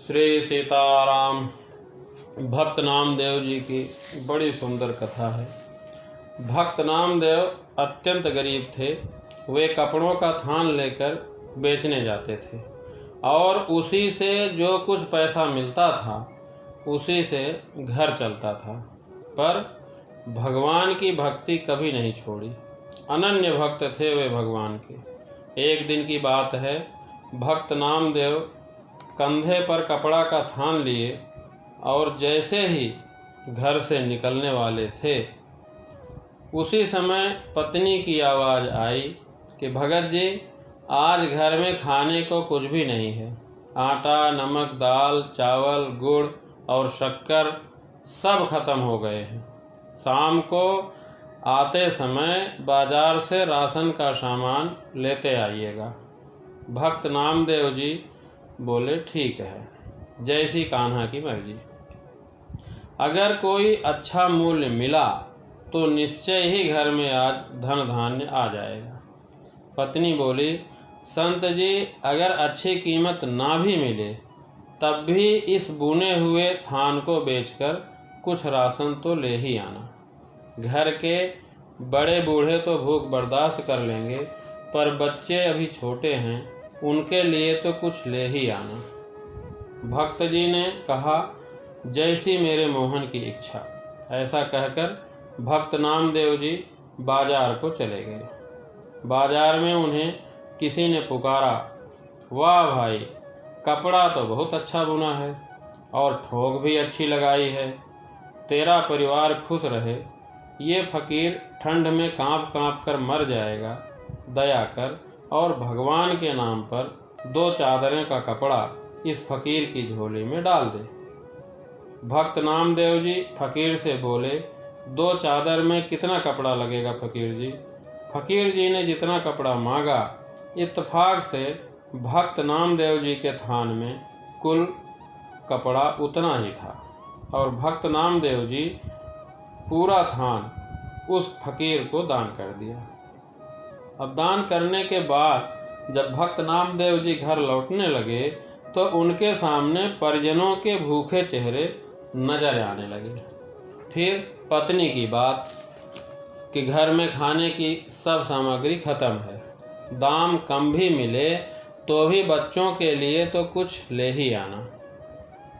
श्री सीताराम। भक्त नामदेव जी की बड़ी सुंदर कथा है। भक्त नामदेव अत्यंत गरीब थे। वे कपड़ों का थान लेकर बेचने जाते थे और उसी से जो कुछ पैसा मिलता था उसी से घर चलता था। पर भगवान की भक्ति कभी नहीं छोड़ी। अनन्य भक्त थे वे भगवान के। एक दिन की बात है, भक्त नामदेव कंधे पर कपड़ा का थान लिए और जैसे ही घर से निकलने वाले थे उसी समय पत्नी की आवाज़ आई कि भगत जी, आज घर में खाने को कुछ भी नहीं है। आटा, नमक, दाल, चावल, गुड़ और शक्कर सब खत्म हो गए हैं। शाम को आते समय बाजार से राशन का सामान लेते आइएगा। भक्त नामदेव जी बोले, ठीक है, जैसी कान्हा की मर्जी। अगर कोई अच्छा मूल्य मिला तो निश्चय ही घर में आज धन धान्य आ जाएगा। पत्नी बोली, संत जी, अगर अच्छी कीमत ना भी मिले तब भी इस बुने हुए थान को बेचकर कुछ राशन तो ले ही आना। घर के बड़े बूढ़े तो भूख बर्दाश्त कर लेंगे, पर बच्चे अभी छोटे हैं, उनके लिए तो कुछ ले ही आना। भक्त जी ने कहा, जैसी मेरे मोहन की इच्छा। ऐसा कहकर भक्त नामदेव जी बाजार को चले गए। बाजार में उन्हें किसी ने पुकारा, वाह भाई, कपड़ा तो बहुत अच्छा बुना है और ठोक भी अच्छी लगाई है। तेरा परिवार खुश रहे। ये फकीर ठंड में कांप कांप कर मर जाएगा। दया कर और भगवान के नाम पर 2 चादरें का कपड़ा इस फकीर की झोली में डाल दे। भक्त नामदेव जी फकीर से बोले, 2 चादर में कितना कपड़ा लगेगा फकीर जी? फकीर जी ने जितना कपड़ा मांगा, इत्तेफाक से भक्त नामदेव जी के थान में कुल कपड़ा उतना ही था और भक्त नामदेव जी पूरा थान उस फकीर को दान कर दिया। अब दान करने के बाद जब भक्त नामदेव जी घर लौटने लगे तो उनके सामने परिजनों के भूखे चेहरे नजर आने लगे। फिर पत्नी की बात कि घर में खाने की सब सामग्री खत्म है, दाम कम भी मिले तो भी बच्चों के लिए तो कुछ ले ही आना।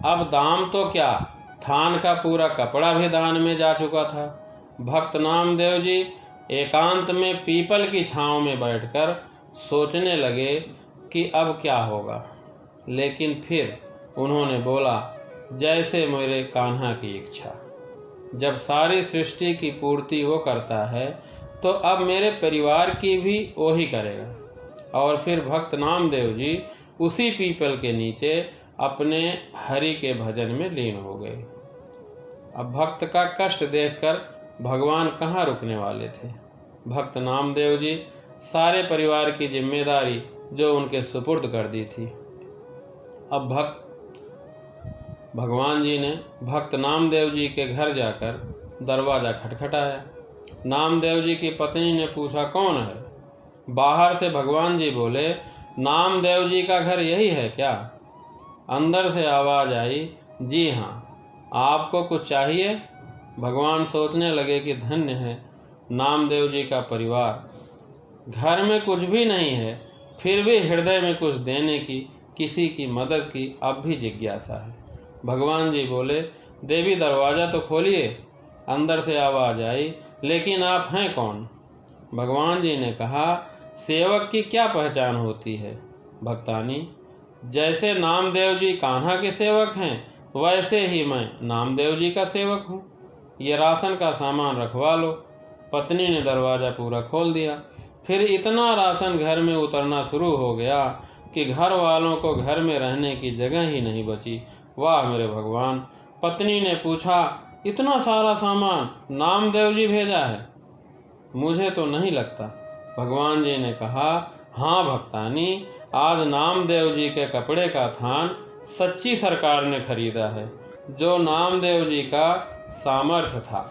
अब दाम तो क्या, थान का पूरा कपड़ा भी दान में जा चुका था। भक्त नामदेव जी एकांत में पीपल की छांव में बैठकर सोचने लगे कि अब क्या होगा। लेकिन फिर उन्होंने बोला, जैसे मेरे कान्हा की इच्छा। जब सारी सृष्टि की पूर्ति वो करता है तो अब मेरे परिवार की भी वो ही करेगा। और फिर भक्त नामदेव जी उसी पीपल के नीचे अपने हरि के भजन में लीन हो गए। अब भक्त का कष्ट देखकर भगवान कहाँ रुकने वाले थे। भक्त नामदेव जी सारे परिवार की जिम्मेदारी जो उनके सुपुर्द कर दी थी। अब भगवान जी ने भक्त नामदेव जी के घर जाकर दरवाज़ा खटखटाया। नामदेव जी की पत्नी ने पूछा, कौन है? बाहर से भगवान जी बोले, नामदेव जी का घर यही है क्या? अंदर से आवाज़ आई, जी हाँ, आपको कुछ चाहिए? भगवान सोचने लगे कि धन्य है नामदेव जी का परिवार। घर में कुछ भी नहीं है, फिर भी हृदय में कुछ देने की, किसी की मदद की अब भी जिज्ञासा है। भगवान जी बोले, देवी दरवाज़ा तो खोलिए। अंदर से आवाज़ आई, लेकिन आप हैं कौन? भगवान जी ने कहा, सेवक की क्या पहचान होती है भक्तानी? जैसे नामदेव जी कान्हा के सेवक हैं वैसे ही मैं नामदेव जी का सेवक हूँ। ये राशन का सामान रखवा लो। पत्नी ने दरवाज़ा पूरा खोल दिया। फिर इतना राशन घर में उतरना शुरू हो गया कि घर वालों को घर में रहने की जगह ही नहीं बची। वाह मेरे भगवान! पत्नी ने पूछा, इतना सारा सामान नामदेव जी भेजा है? मुझे तो नहीं लगता। भगवान जी ने कहा, हाँ भक्तानी, आज नामदेव जी के कपड़े का थान सच्ची सरकार ने खरीदा है। जो नामदेव जी का सामर्थ्य था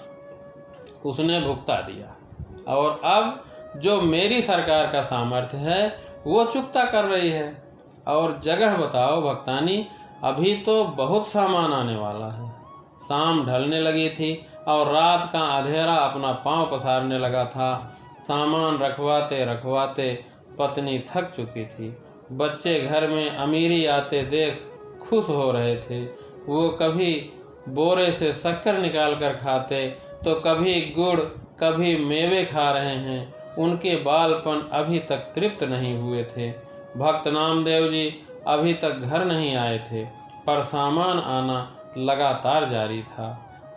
उसने भुगता दिया और अब जो मेरी सरकार का सामर्थ्य है वो चुकता कर रही है। और जगह बताओ भक्तानी, अभी तो बहुत सामान आने वाला है। शाम ढलने लगी थी और रात का अंधेरा अपना पांव पसारने लगा था। सामान रखवाते रखवाते पत्नी थक चुकी थी। बच्चे घर में अमीरी आते देख खुश हो रहे थे। वो कभी बोरे से शक्कर निकाल कर खाते तो कभी गुड़, कभी मेवे खा रहे हैं। उनके बालपन अभी तक तृप्त नहीं हुए थे। भक्त नामदेव जी अभी तक घर नहीं आए थे, पर सामान आना लगातार जारी था।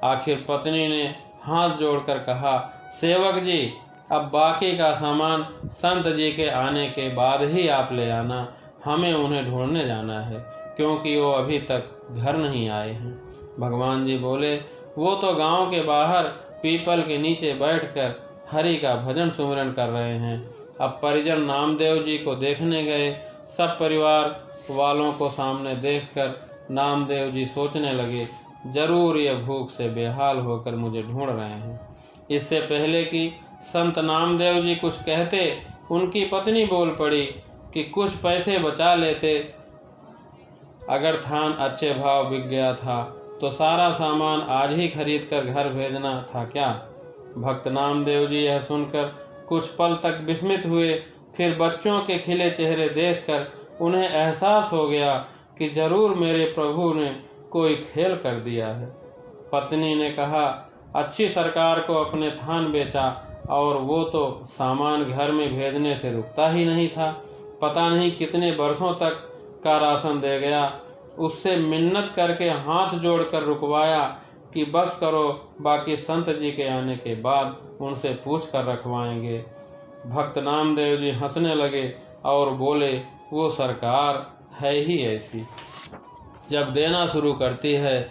आखिर पत्नी ने हाथ जोड़कर कहा, सेवक जी, अब बाकी का सामान संत जी के आने के बाद ही आप ले आना। हमें उन्हें ढूंढने जाना है, क्योंकि वो अभी तक घर नहीं आए हैं। भगवान जी बोले, वो तो गांव के बाहर पीपल के नीचे बैठकर हरि का भजन सुमिरन कर रहे हैं। अब परिजन नामदेव जी को देखने गए। सब परिवार वालों को सामने देखकर नामदेव जी सोचने लगे, जरूर ये भूख से बेहाल होकर मुझे ढूंढ रहे हैं। इससे पहले कि संत नामदेव जी कुछ कहते, उनकी पत्नी बोल पड़ी कि कुछ पैसे बचा लेते। अगर थान अच्छे भाव बिक गया था तो सारा सामान आज ही खरीद कर घर भेजना था क्या? भक्त नामदेव जी यह सुनकर कुछ पल तक विस्मित हुए। फिर बच्चों के खिले चेहरे देखकर उन्हें एहसास हो गया कि जरूर मेरे प्रभु ने कोई खेल कर दिया है। पत्नी ने कहा, अच्छी सरकार को अपने थान बेचा और वो तो सामान घर में भेजने से रुकता ही नहीं था। पता नहीं कितने बरसों तक का राशन दे गया। उससे मिन्नत करके हाथ जोड़कर रुकवाया कि बस करो, बाकी संत जी के आने के बाद उनसे पूछ कर रखवाएंगे। भक्त नामदेव जी हंसने लगे और बोले, वो सरकार है ही ऐसी, जब देना शुरू करती है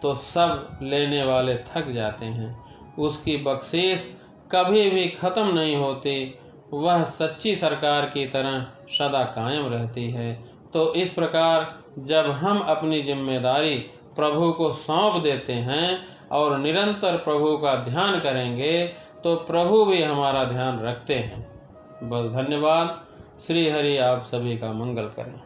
तो सब लेने वाले थक जाते हैं। उसकी बख्शीश कभी भी ख़त्म नहीं होती। वह सच्ची सरकार की तरह सदा कायम रहती है। तो इस प्रकार जब हम अपनी जिम्मेदारी प्रभु को सौंप देते हैं और निरंतर प्रभु का ध्यान करेंगे तो प्रभु भी हमारा ध्यान रखते हैं। बस धन्यवाद। श्री हरि आप सभी का मंगल करें।